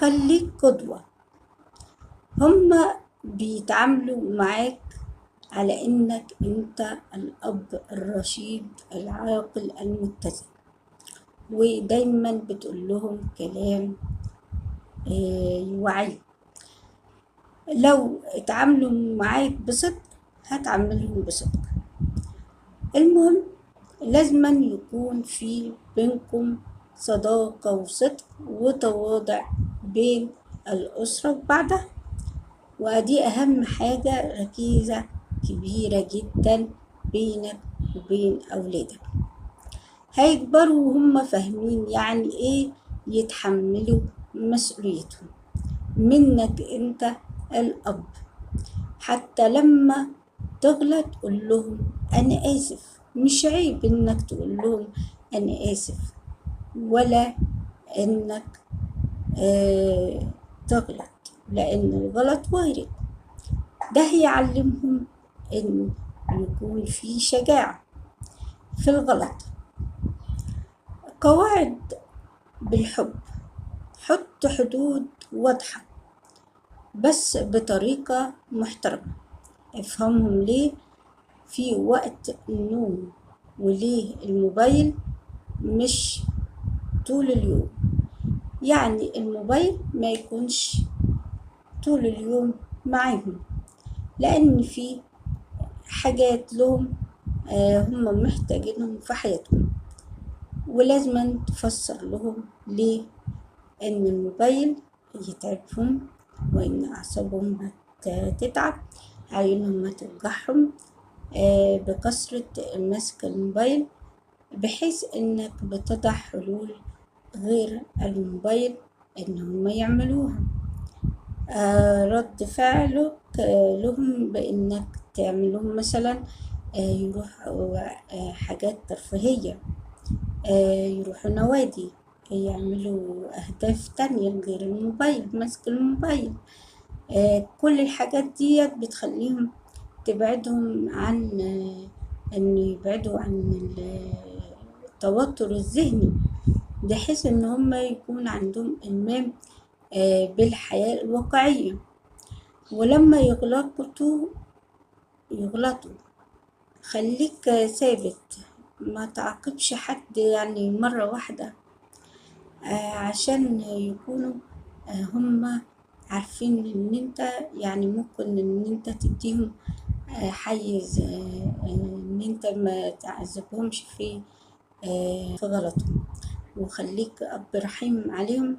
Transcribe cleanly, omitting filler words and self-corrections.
وخليك قدوة. هما بيتعاملوا معاك على إنك أنت الأب الرشيد العاقل المتزن، ودايما بتقول لهم كلام يوعي. لو اتعاملوا معاك بصدق هتعاملهم بصدق. المهم لازما يكون في بينكم صداقة وصدق وتواضع بين الأسرة وبعدها، ودي أهم حاجة، ركيزة كبيرة جدا بينك وبين أولادك. هيكبروا وهم فاهمين يعني إيه يتحملوا مسؤوليتهم منك أنت الأب. حتى لما تغلط قول لهم أنا آسف، مش عيب إنك تقول لهم أنا آسف، ولا إنك تغلط، لأن الغلط وارد. ده هيعلمهم إن يكون في شجاعة في الغلط. قواعد بالحب، حط حدود واضحة بس بطريقة محترمة. افهمهم ليه في وقت النوم وليه الموبايل مش طول اليوم. يعني الموبايل ما يكونش طول اليوم معاهم، لأن في حاجات لهم هم محتاجينهم في حياتهم، ولازم تفسر لهم ليه إن الموبايل يتعبهم، وإن أعصابهم هتتعب، عيونهم هتوجعهم بكثرة مسك الموبايل، بحيث إنك بتضع حلول غير الموبايل إن هم يعملوها. رد فعلك لهم بإنك تعملهم مثلا يروحوا حاجات ترفيهية، يروحوا نوادي، يعملوا أهداف تانية غير الموبايل، مسك الموبايل. كل الحاجات دي بتخليهم تبعدهم عن أن يبعدوا عن التوتر الذهني، بحيث إن هم يكون عندهم إلمام بالحياة الواقعية. ولما يغلطوا خليك ثابت، ما تعاقبش حد يعني مرة واحدة، عشان يكونوا هم عارفين ان انت يعني ممكن ان انت تديهم حيز ان انت ما تعذبهمش في غلطهم. وخليك اب رحيم عليهم